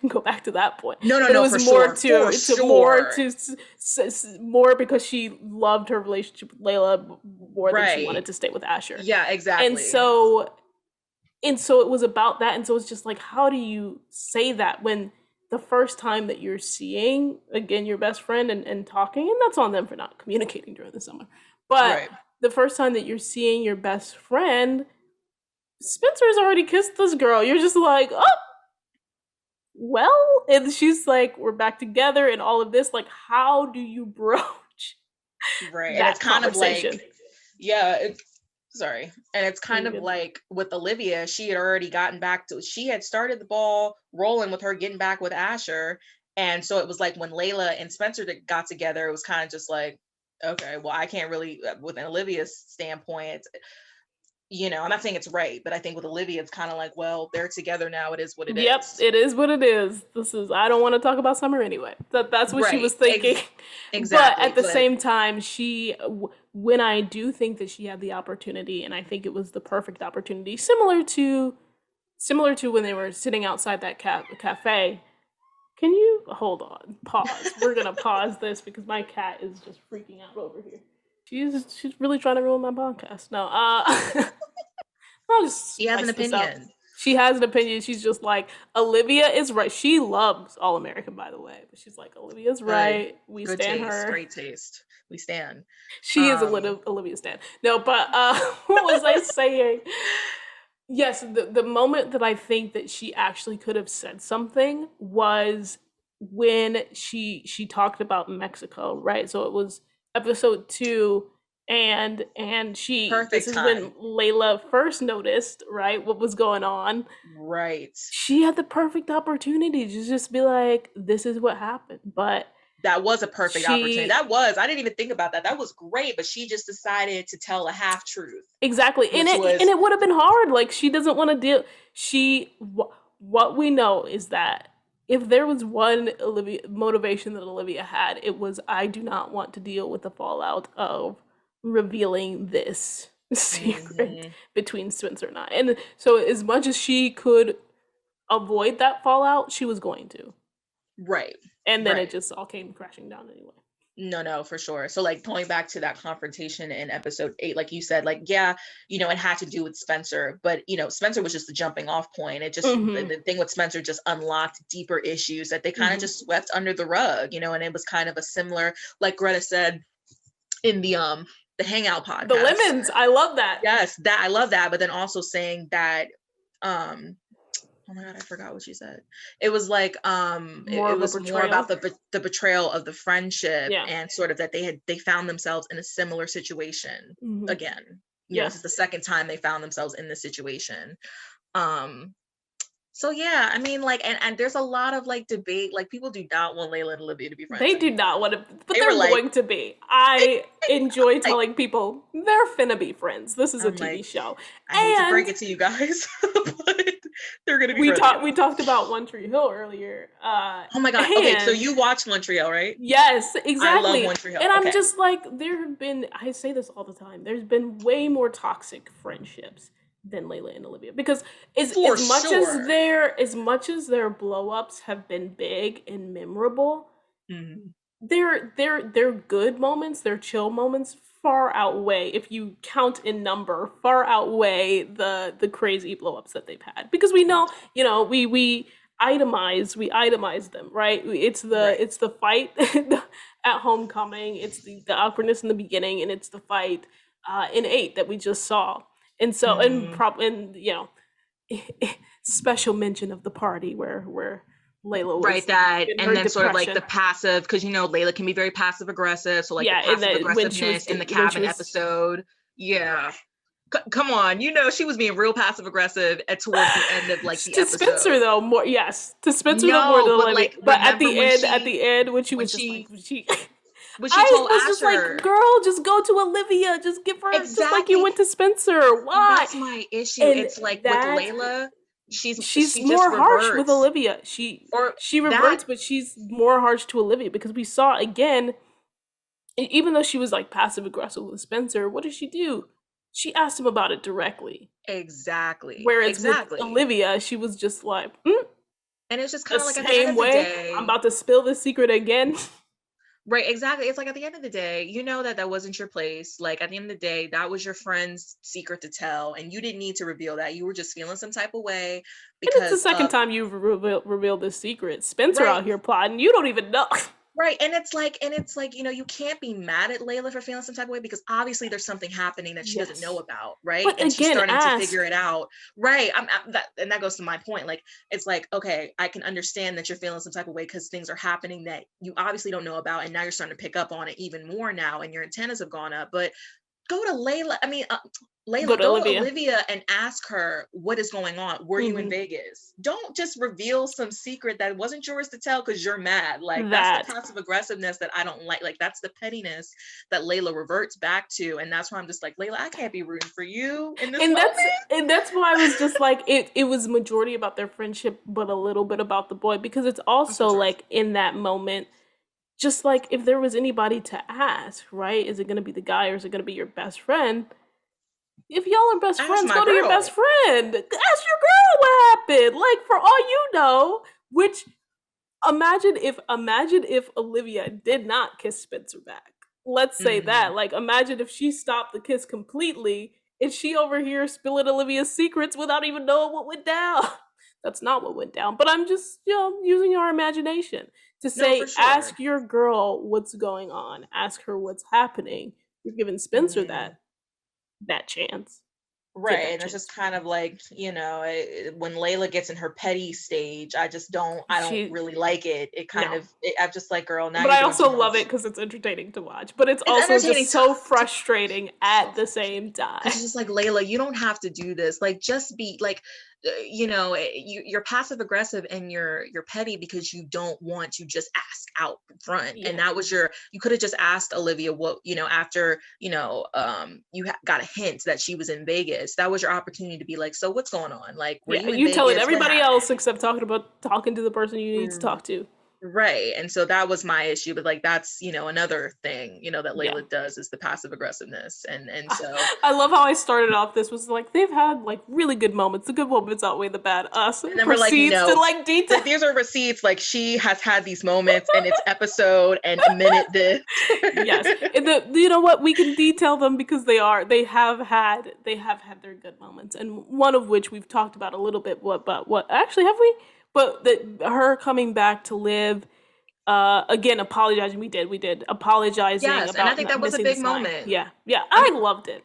go back to that point. No, no, But it no, was for more sure. For to more sure. to more because she loved her relationship with Layla more than she Right. wanted to stay with Asher, Yeah, and exactly. so it was about that. And so it's just like, how do you say that when the first time that you're seeing again your best friend and talking, and that's on them for not communicating during the summer, but Right. the first time that you're seeing your best friend, Spencer's already kissed this girl. You're just like, oh, well, and she's like, we're back together and all of this. Like, how do you broach Right. And it's that kind of like, conversation? yeah, sorry. And it's Oh, kind you're of good. like with Olivia, she had already gotten back to, she had started the ball rolling with her getting back with Asher. And so it was like when Layla and Spencer got together, it was kind of just like, okay, well, I can't really, with Olivia's standpoint, I'm not saying it's right, but I think with Olivia, it's kind of like, well, they're together now. It is what it Yep, is. it is what it is. This is I don't want to talk about summer anyway. That's what she Right. was thinking. But Exactly. at the But same time, when I do think that she had the opportunity, and I think it was the perfect opportunity, similar to when they were sitting outside that cafe. Can you hold on? Pause. We're gonna pause this because my cat is just freaking out over here. She's really trying to ruin my podcast. No, I'll just he has an spice this up. opinion. She has an opinion. She's just like, Olivia is right. She loves All American, by the way. But she's like, Olivia's Good. right. We Good stand taste. her. Great taste. We stand. She is a Um, little Olivia stan. No, but what was I saying? Yes, the moment that I think that she actually could have said something was when she talked about Mexico, right? So it was episode 2, and this Perfect is when time. Layla first noticed, right, what was going on. Right. She had the perfect opportunity to just be like, this is what happened. But That was a perfect opportunity. she I didn't even think about that. That was great, but she just decided to tell a half truth, exactly, and which it was would have been hard. Like she doesn't want to deal. What we know is that if there was one Olivia motivation that Olivia had, it was I do not want to deal with the fallout of revealing this secret mhm, between Spencer and I. And so, as much as she could avoid that fallout, she was going to. right. And then it Right. just all came crashing down anyway. No, no, for sure. So like going back to that confrontation in episode 8, like you said, like, yeah, it had to do with Spencer, but Spencer was just the jumping off point. It just, Mm-hmm. the thing with Spencer just unlocked deeper issues that they kind of Mm-hmm. just swept under the rug, and it was kind of a similar, like Greta said in the Hangout The podcast. lemons, I love that. Yes, that I love that, but then also saying that um oh my god, I forgot what she said. It was like More it of a was more about betrayal. the betrayal of the friendship, Yeah. and sort of that they found themselves in a similar situation Mm-hmm. again. Yeah. This is the second time they found themselves in this situation. Um so yeah, I mean, like, and there's a lot of like debate, like people do not want Layla and Olivia to be friends They do not anymore. want to, but They were they're like, going to be. I enjoy like telling people they're finna be friends. This is a I'm TV like, show. I hate to And break it to you guys, but They're gonna be we really talked we annoying. talked about One Tree Hill earlier. Oh my god. Okay, so And you watched One Tree Hill, right? yes, I love exactly. One Tree Hill. And I'm Okay. just like, there have been, I say this all the time, there's been way more toxic friendships than Layla and Olivia. Because For sure. as much as their blow ups have been big and memorable, Mhm. their good moments, their chill moments far outweigh, if you count in number, far outweigh the crazy blow ups that they've had. Because we know, we itemize them, right? Right. It's the fight at homecoming, it's the awkwardness in the beginning, and it's the fight in 8 that we just saw. And so Mhm. and special mention of the party where Layla Right, was that in and her then sort of like the depression. passive, because Layla can be very passive aggressive, so like the Yeah, and passive that aggressiveness in the when she cabin was episode. Yeah. Come on, she was being real passive aggressive at towards the end of like the to Spencer episode. though, more, yes, to Spencer though, more No, than but Olivia. like But remember at the end when she when was just like she she when she I told was just like, Asher girl, just go to Olivia, just give her, just like you exactly, went to Spencer. and Why? that's my issue. And It's like with that Layla, she's she just more harsh with reverts Olivia. or She that reverts, but she's more harsh to Olivia because we saw again, even though she was like passive aggressive with Spencer, what did she do? She asked him about it directly. exactly, Whereas with exactly. Olivia, she was just like, And it's just the kind of like at the end same of the way. I'm day, about to spill this secret again. right, exactly. It's like at the end of the day, you know that wasn't your place. Like at the end of the day, that was your friend's secret to tell, and you didn't need to reveal that. You were just feeling some type of way And it's the because second of time you've revealed this secret. Spencer right. out here plotting. You don't even know. Right. And it's like, you can't be mad at Layla for feeling some type of way because obviously there's something happening that she doesn't know Yes. about, right? But And she's again, starting to figure ask. it out. Right. And that goes to my point. Like, it's like, okay, I can understand that you're feeling some type of way because things are happening that you obviously don't know about. And now you're starting to pick up on it even more now, and your antennas have gone up. But go to Layla. I mean, Go Layla, to go to Olivia. Olivia and ask her what is going on. Were you in Hmm. Vegas? Don't just reveal some secret that wasn't yours to tell because you're mad. Like that's the That. passive aggressiveness that I don't like. Like that's the pettiness that Layla reverts back to, and that's why I'm just like, Layla, I can't be rooting for you in this And moment. that's why I was just like, it was majority about their friendship, but a little bit about the boy, because it's For also sure. like in that moment, just like if there was anybody to ask, right? Is it gonna be the guy or is it gonna be your best friend? If y'all are best Ask friends, my go to your best girl. friend. Ask your girl what happened. Like for all you know, which imagine if Olivia did not kiss Spencer back. Let's say Hmm. that. Like imagine if she stopped the kiss completely and she over here spilling Olivia's secrets without even knowing what went down. That's not what went down. But I'm just, using our imagination to No, for say, sure. ask your girl what's going on. Ask her what's happening. You're giving Spencer Hmm. that chance. Give Right. that And it's just chance. kind of like, when Layla gets in her petty stage, I don't She really like it. It kind No. of, I'm just like, girl, now But you're I doing too also love much. it because it's entertaining to watch. But it's It's also entertaining just to, so to frustrating so at the frustrating. same time. Because it's just like, Layla, you don't have to do this. Like, just be like, you're passive aggressive and you're petty because you don't want to just ask out front. And Yeah. that was you could have just asked Olivia what, after, got a hint that she was in Vegas. That was your opportunity to be like, so what's going on? Like, were Yeah. you in You tell it Vegas? What everybody else happened? except talking to the person you need to talk to. Right. And so that was my issue. But like that's, another thing, that Yeah. Layla does is the passive aggressiveness. And so I love how I started off this was like they've had like really good moments. The good moments outweigh the bad. Us and then we're like, proceeds to no, like detail. like these are receipts. Like she has had these moments and it's episode and a minute this. Yes. And you know what? We can detail them because they have had their good moments. And one of which we've talked about a little bit. What actually have we? But her coming back to live, again apologizing. We did apologizing Yes. And I about think not that was a missing the big sign. moment. Yeah. Yeah. I I mean, loved it.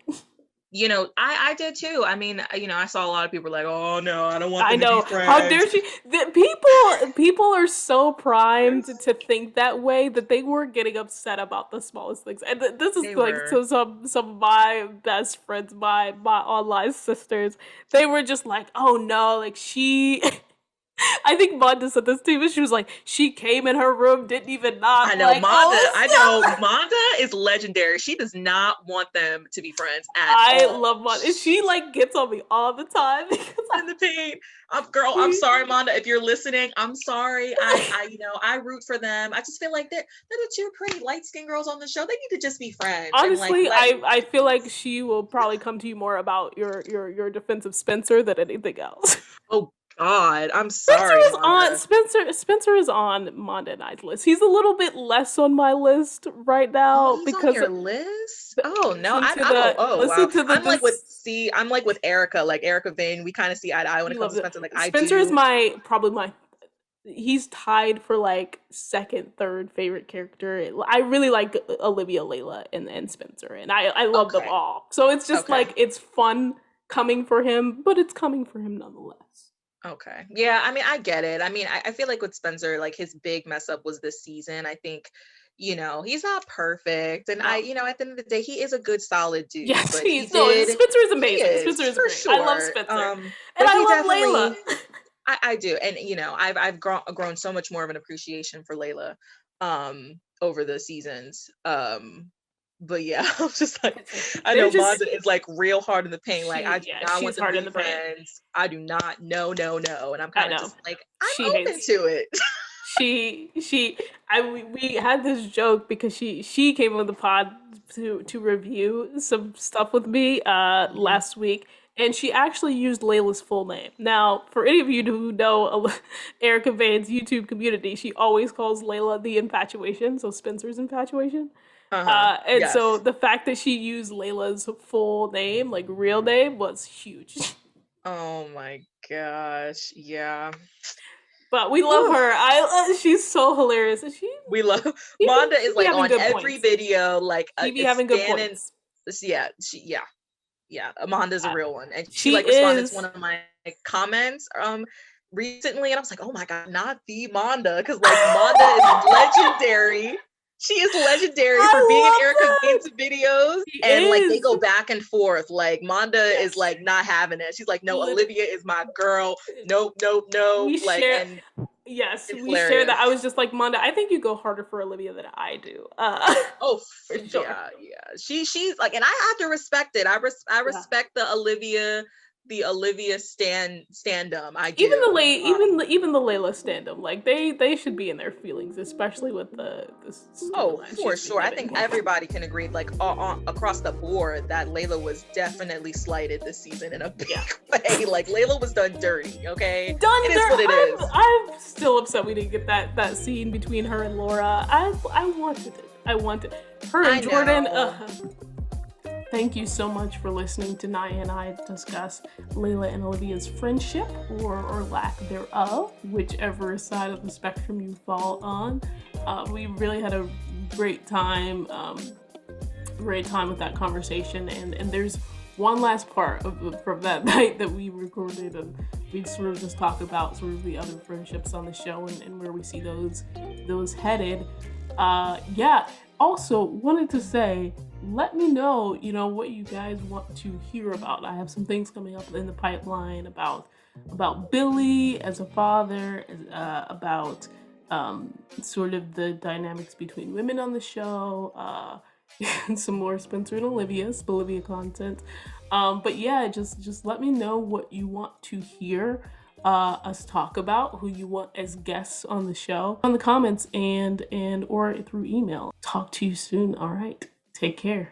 I did too. I mean, I saw a lot of people like, oh no, I don't want I them to be know. How friends. dare she? People are so primed to think that way that they were getting upset about the smallest things. And this is They like, were. so some of my best friends, my online sisters, they were just like, "Oh no, like she I think Monda said this too, but she was like, she came in her room, didn't even knock. I know, like, Monda is legendary. She does not want them to be friends at I all. love Monda. And she like gets on me all the time because in the paint. I'm sorry, Monda, if you're listening. I'm sorry. I root for them. I just feel like they're the two pretty light skinned girls on the show. They need to just be friends. Honestly, I feel like she will probably come to you more about your defense of Spencer than anything else. Oh God, I'm sorry, Monda. Spencer is on Monda and I's list. He's a little bit less on my list right now he's because on your list. Oh no, wow. I'm like with Erica, like Erica Vane. We kind of see eye to eye when it comes to Spencer. Like Spencer is probably my. He's tied for like second, third favorite character. I really like Olivia, Layla, and Spencer, and I love them all. So it's just like it's fun coming for him, but it's coming for him nonetheless. Okay. Yeah, I mean, I get it. I mean, I feel like with Spencer, like his big mess up was this season. I think, he's not perfect. And at the end of the day, he is a good, solid dude. Yes, but Spencer is amazing. Spencer is great. Sure. I love Spencer. And I love Layla. I do. And, I've grown so much more of an appreciation for Layla over the seasons. But yeah, I'm just like, I know Monda is like real hard in the paint. Like I do not want to be friends. I do not. No. And I'm kind of just like, I'm open to it. We had this joke because she came on the pod to review some stuff with me last week, and she actually used Layla's full name. Now, for any of you who know Erica Vane's YouTube community, she always calls Layla the Infatuation, so Spencer's Infatuation. So the fact that she used Layla's full name, like real name, was huge. Oh my gosh, yeah. But we love her. She's so hilarious. We love Monda is like on every video, like she be having good points. Yeah, Amanda's a real one, and she like responded to one of my comments recently, and I was like, oh my God, not the Monda, because like Monda is legendary. She is legendary for being in Erica Vane's videos, and like they go back and forth. Like Monda is like not having it. She's like, no, Olivia is my girl. Nope. We share that. I was just like, Monda, I think you go harder for Olivia than I do. For sure. Yeah. She's like, and I have to respect it. I respect the Olivia standum. I do. Even the Layla standum. Like they should be in their feelings, especially with the for sure. I think everybody can agree, like across the board, that Layla was definitely slighted this season in a big way. Like Layla was done dirty. Okay, it is what it is. I'm still upset we didn't get that scene between her and Laura. I wanted it. I wanted her and Jordan. Thank you so much for listening to Naya and I discuss Layla and Olivia's friendship or lack thereof, whichever side of the spectrum you fall on. We really had a great time with that conversation, and there's one last part from that night that we recorded, and we sort of just talk about sort of the other friendships on the show and where we see those headed. Also wanted to say, let me know, what you guys want to hear about. I have some things coming up in the pipeline about Billy as a father, about sort of the dynamics between women on the show, and some more Spencer and Olivia content. But yeah, just let me know what you want to hear us talk about, who you want as guests on the show, on the comments and or through email. Talk to you soon. All right. Take care.